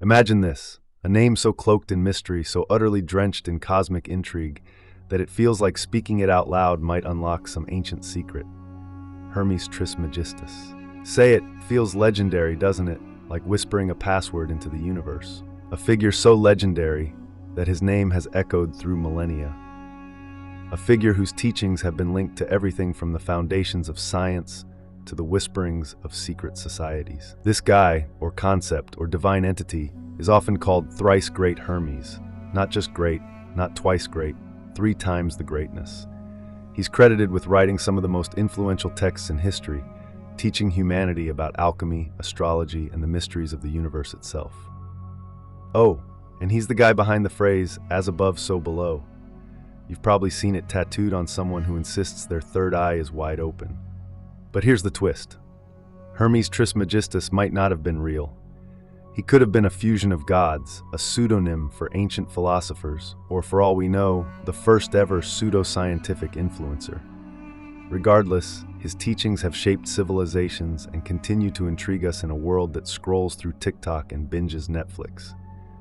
Imagine this, a name so cloaked in mystery, so utterly drenched in cosmic intrigue, that it feels like speaking it out loud might unlock some ancient secret. Hermes Trismegistus. Say it feels legendary, doesn't it? Like whispering a password into the universe. A figure so legendary that his name has echoed through millennia. A figure whose teachings have been linked to everything from the foundations of science to the whisperings of secret societies. This guy, or concept, or divine entity, is often called Thrice-Great Hermes. Not just great, not twice great, 3 times the greatness. He's credited with writing some of the most influential texts in history, teaching humanity about alchemy, astrology, and the mysteries of the universe itself. Oh, and he's the guy behind the phrase, "as above, so below." You've probably seen it tattooed on someone who insists their third eye is wide open. But here's the twist. Hermes Trismegistus might not have been real. He could have been a fusion of gods, a pseudonym for ancient philosophers, or for all we know, the first ever pseudo-scientific influencer. Regardless, his teachings have shaped civilizations and continue to intrigue us in a world that scrolls through TikTok and binges Netflix.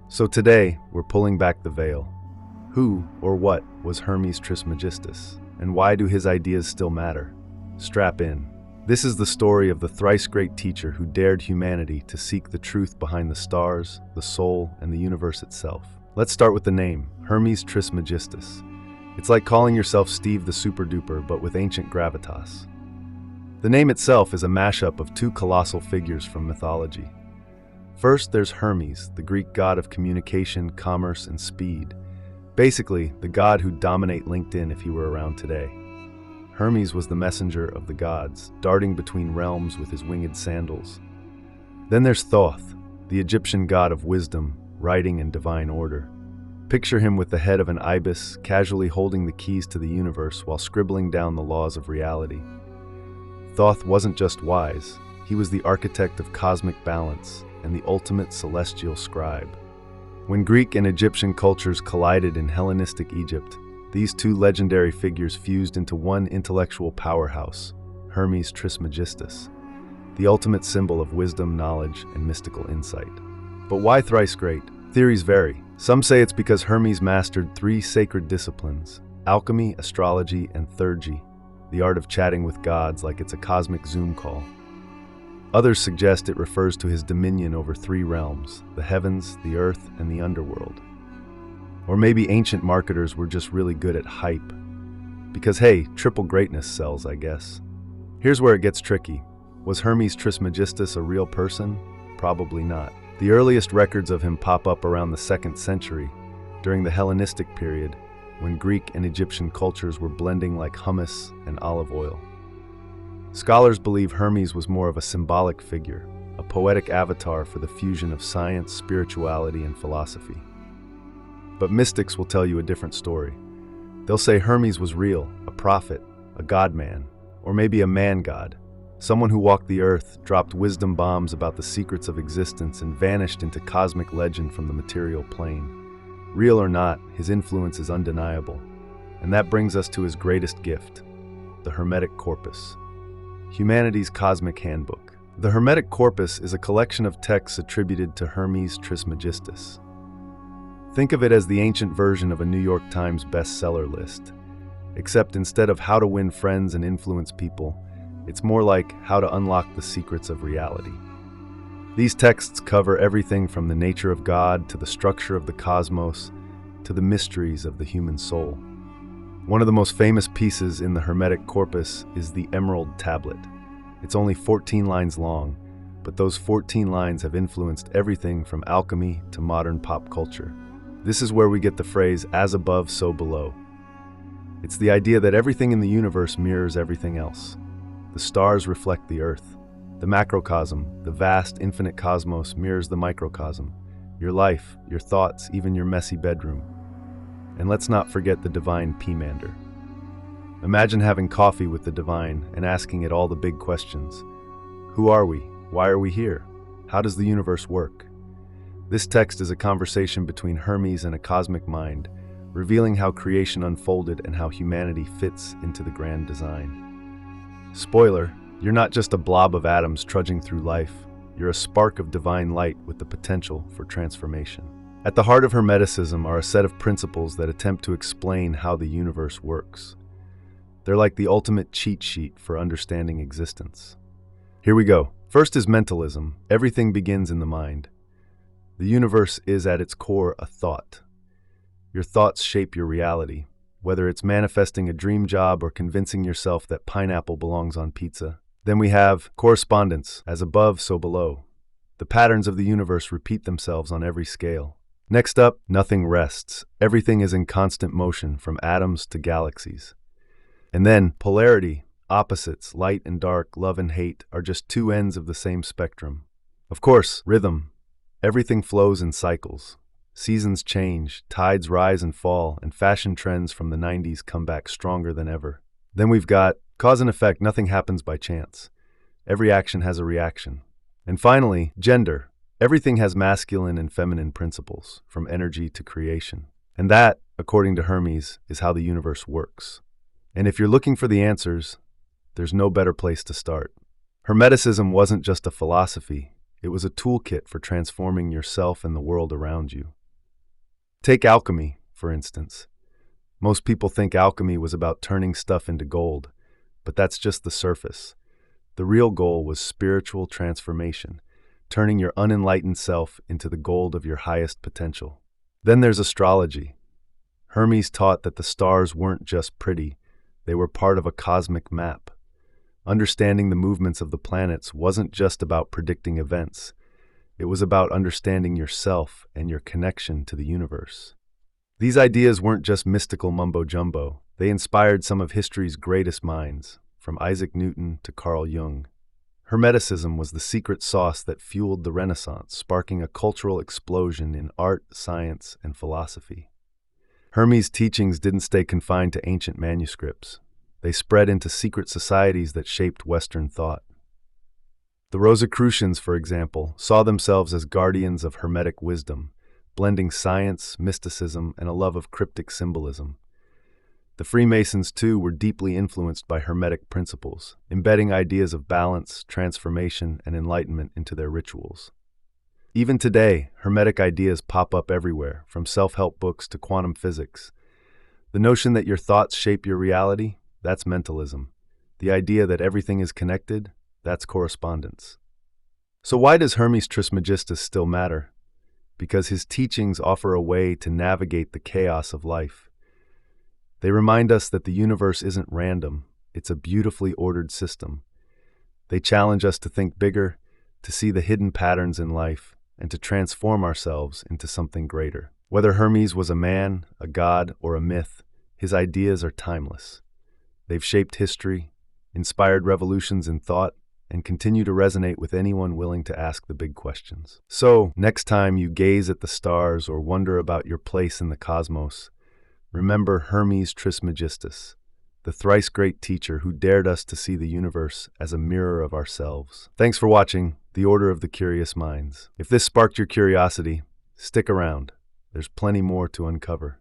So today, we're pulling back the veil. Who or what was Hermes Trismegistus, and why do his ideas still matter? Strap in. This is the story of the thrice-great teacher who dared humanity to seek the truth behind the stars, the soul, and the universe itself. Let's start with the name, Hermes Trismegistus. It's like calling yourself Steve the Super-Duper, but with ancient gravitas. The name itself is a mashup of 2 colossal figures from mythology. First, there's Hermes, the Greek god of communication, commerce, and speed. Basically, the god who'd dominate LinkedIn if he were around today. Hermes was the messenger of the gods, darting between realms with his winged sandals. Then there's Thoth, the Egyptian god of wisdom, writing, and divine order. Picture him with the head of an ibis, casually holding the keys to the universe while scribbling down the laws of reality. Thoth wasn't just wise, he was the architect of cosmic balance and the ultimate celestial scribe. When Greek and Egyptian cultures collided in Hellenistic Egypt, these 2 legendary figures fused into one intellectual powerhouse, Hermes Trismegistus, the ultimate symbol of wisdom, knowledge, and mystical insight. But why thrice great? Theories vary. Some say it's because Hermes mastered 3 sacred disciplines: alchemy, astrology, and theurgy, the art of chatting with gods like it's a cosmic Zoom call. Others suggest it refers to his dominion over 3 realms, the heavens, the earth, and the underworld. Or maybe ancient marketers were just really good at hype. Because hey, triple greatness sells, I guess. Here's where it gets tricky. Was Hermes Trismegistus a real person? Probably not. The earliest records of him pop up around the 2nd century, during the Hellenistic period, when Greek and Egyptian cultures were blending like hummus and olive oil. Scholars believe Hermes was more of a symbolic figure, a poetic avatar for the fusion of science, spirituality, and philosophy. But mystics will tell you a different story. They'll say Hermes was real, a prophet, a god-man, or maybe a man-god, someone who walked the earth, dropped wisdom bombs about the secrets of existence, and vanished into cosmic legend from the material plane. Real or not, his influence is undeniable. And that brings us to his greatest gift, the Hermetic Corpus, humanity's cosmic handbook. The Hermetic Corpus is a collection of texts attributed to Hermes Trismegistus. Think of it as the ancient version of a New York Times bestseller list, except instead of how to win friends and influence people, it's more like how to unlock the secrets of reality. These texts cover everything from the nature of God to the structure of the cosmos to the mysteries of the human soul. One of the most famous pieces in the Hermetic Corpus is the Emerald Tablet. It's only 14 lines long, but those 14 lines have influenced everything from alchemy to modern pop culture. This is where we get the phrase, "as above, so below." It's the idea that everything in the universe mirrors everything else. The stars reflect the earth. The macrocosm, the vast, infinite cosmos, mirrors the microcosm. Your life, your thoughts, even your messy bedroom. And let's not forget the divine Pomander. Imagine having coffee with the divine and asking it all the big questions. Who are we? Why are we here? How does the universe work? This text is a conversation between Hermes and a cosmic mind, revealing how creation unfolded and how humanity fits into the grand design. Spoiler, you're not just a blob of atoms trudging through life. You're a spark of divine light with the potential for transformation. At the heart of Hermeticism are a set of principles that attempt to explain how the universe works. They're like the ultimate cheat sheet for understanding existence. Here we go. First is mentalism. Everything begins in the mind. The universe is at its core a thought. Your thoughts shape your reality, whether it's manifesting a dream job or convincing yourself that pineapple belongs on pizza. Then we have correspondence, as above, so below. The patterns of the universe repeat themselves on every scale. Next up, nothing rests. Everything is in constant motion, from atoms to galaxies. And then, polarity, opposites, light and dark, love and hate, are just two ends of the same spectrum. Of course, rhythm. Everything flows in cycles. Seasons change, tides rise and fall, and fashion trends from the 90s come back stronger than ever. Then we've got cause and effect. Nothing happens by chance. Every action has a reaction. And finally, gender. Everything has masculine and feminine principles, from energy to creation. And that, according to Hermes, is how the universe works. And if you're looking for the answers, there's no better place to start. Hermeticism wasn't just a philosophy. It was a toolkit for transforming yourself and the world around you. Take alchemy, for instance. Most people think alchemy was about turning stuff into gold, but that's just the surface. The real goal was spiritual transformation, turning your unenlightened self into the gold of your highest potential. Then there's astrology. Hermes taught that the stars weren't just pretty, they were part of a cosmic map. Understanding the movements of the planets wasn't just about predicting events. It was about understanding yourself and your connection to the universe. These ideas weren't just mystical mumbo-jumbo. They inspired some of history's greatest minds, from Isaac Newton to Carl Jung. Hermeticism was the secret sauce that fueled the Renaissance, sparking a cultural explosion in art, science, and philosophy. Hermes' teachings didn't stay confined to ancient manuscripts. They spread into secret societies that shaped Western thought. The Rosicrucians, for example, saw themselves as guardians of Hermetic wisdom, blending science, mysticism, and a love of cryptic symbolism. The Freemasons, too, were deeply influenced by Hermetic principles, embedding ideas of balance, transformation, and enlightenment into their rituals. Even today, Hermetic ideas pop up everywhere, from self-help books to quantum physics. The notion that your thoughts shape your reality, that's mentalism. The idea that everything is connected, that's correspondence. So why does Hermes Trismegistus still matter? Because his teachings offer a way to navigate the chaos of life. They remind us that the universe isn't random, it's a beautifully ordered system. They challenge us to think bigger, to see the hidden patterns in life, and to transform ourselves into something greater. Whether Hermes was a man, a god, or a myth, his ideas are timeless. They've shaped history, inspired revolutions in thought, and continue to resonate with anyone willing to ask the big questions. So, next time you gaze at the stars or wonder about your place in the cosmos, remember Hermes Trismegistus, the thrice-great teacher who dared us to see the universe as a mirror of ourselves. Thanks for watching The Order of the Curious Minds. If this sparked your curiosity, stick around. There's plenty more to uncover.